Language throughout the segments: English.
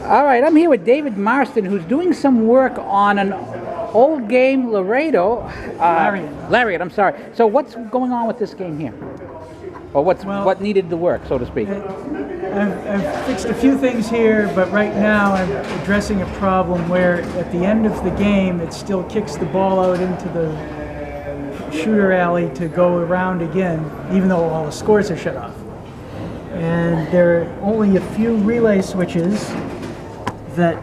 All right, I'm here with David Marsdon, who's doing some work on an old game, Lariat, I'm sorry. So what's going on with this game here? Or what needed the work, so to speak? I've fixed a few things here, but right now I'm addressing a problem where at the end of the game it still kicks the ball out into the shooter alley to go around again, even though all the scores are shut off. And there are only a few relay switches that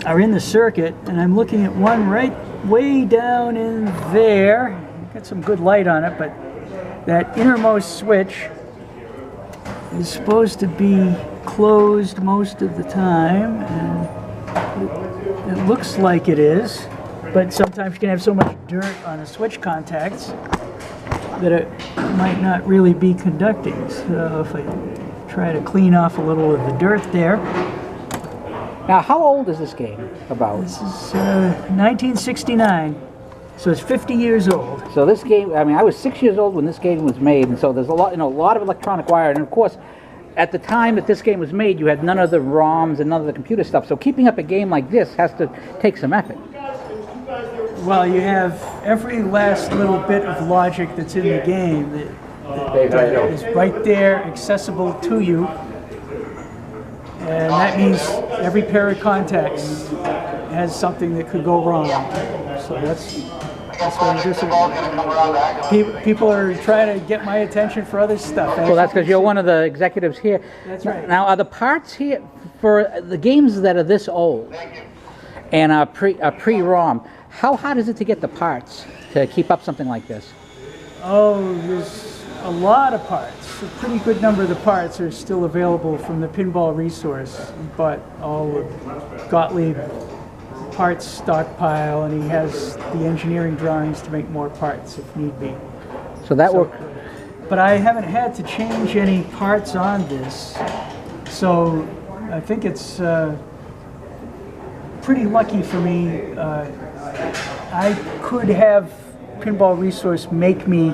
are in the circuit, and I'm looking at one right way down in there. Got some good light on it, but that innermost switch is supposed to be closed most of the time, and it looks like it is, but sometimes you can have so much dirt on the switch contacts that it might not really be conducting. So if I try to clean off a little of the dirt there. Now, how old is this game about? This is 1969, so it's 50 years old. So this game, I mean, I was 6 years old when this game was made, and so there's a lot, a lot of electronic wire, and of course, at the time that this game was made, you had none of the ROMs and none of the computer stuff, so keeping up a game like this has to take some effort. Well, you have every last little bit of logic that's in the game that is right there, accessible to you. And that means every pair of contacts has something that could go wrong. So that's what I'm doing. People are trying to get my attention for other stuff. Well, that's because you're one of the executives here. That's right. Now, are the parts here for the games that are this old and are pre-ROM? How hard is it to get the parts to keep up something like this? Oh, there's a lot of parts. A pretty good number of the parts are still available from the pinball resource, but all the Gottlieb parts stockpile, and he has the engineering drawings to make more parts if need be. So that work. But I haven't had to change any parts on this, so I think it's pretty lucky for me. I could have Pinball Resource make me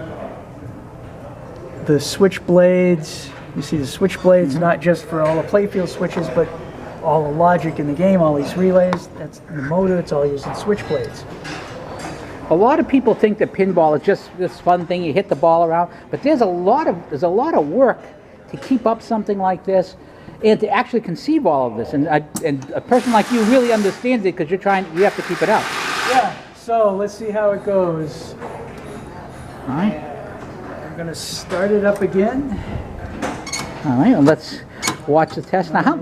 the switch blades. You see the switch blades, not just for all the playfield switches, but all the logic in the game, all these relays. That's the motor, it's all using switch blades. A lot of people think that pinball is just this fun thing, you hit the ball around, but there's a lot of work to keep up something like this and to actually conceive all of this. And a person like you really understands it because you have to keep it up. Yeah, so let's see how it goes. All right. I'm going to start it up again. All right, well, let's watch the test. Now,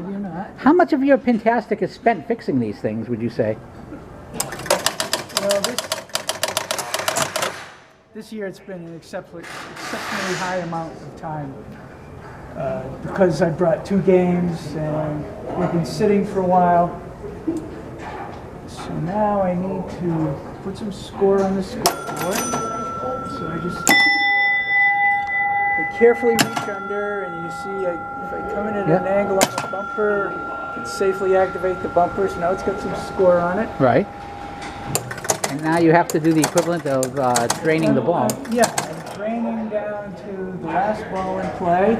how much of your Pintastic is spent fixing these things, would you say? Well, this year it's been an exceptionally high amount of time because I brought 2 games and we've been sitting for a while. So now I need to put some score on the scoreboard. So I carefully reach under, and you see if I come in at an angle on the bumper, I can safely activate the bumper. So now it's got some score on it. Right. And now you have to do the equivalent of draining the ball. Yeah, I'm draining down to the last ball in play.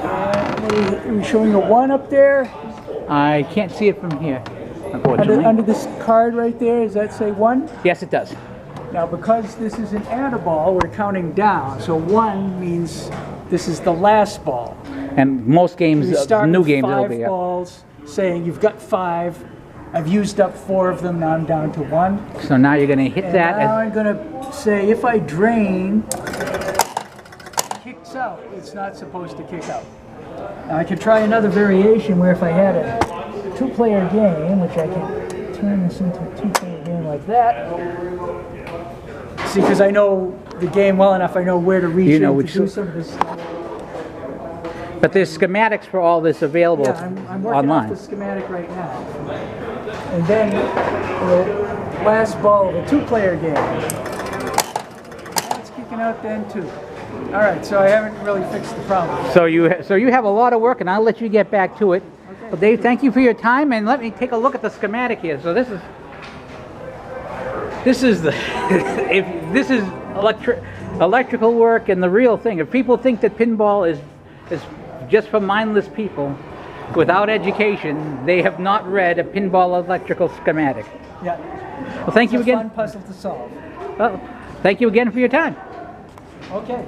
Are we showing a 1 up there? I can't see it from here, unfortunately. Under this card right there, does that say 1? Yes, it does. Now, because this is an add ball, we're counting down. So 1 means this is the last ball. And most games, new games, it'll be 5 balls, saying you've got 5. I've used up 4 of them. Now I'm down to 1. So now you're going to hit that. Now I'm going to say if I drain, it kicks out. It's not supposed to kick out. Now I could try another variation where if I had a 2-player game, which I can turn this into a 2-player game like that. See, because I know the game well enough, I know where to reach in to do some of this stuff. But there's schematics for all this available I'm working online. off the schematic right now. And then the last ball of a 2-player game. It's kicking out then too. All right, so I haven't really fixed the problem. So you have a lot of work, and I'll let you get back to it. Okay. Well, Dave, thank you for your time, and let me take a look at the schematic here. So this is the this is electrical work and the real thing. If people think that pinball is just for mindless people, without education, they have not read a pinball electrical schematic. Yeah. Well, thank you It's a again. fun puzzle to solve. Well, thank you again for your time. Okay.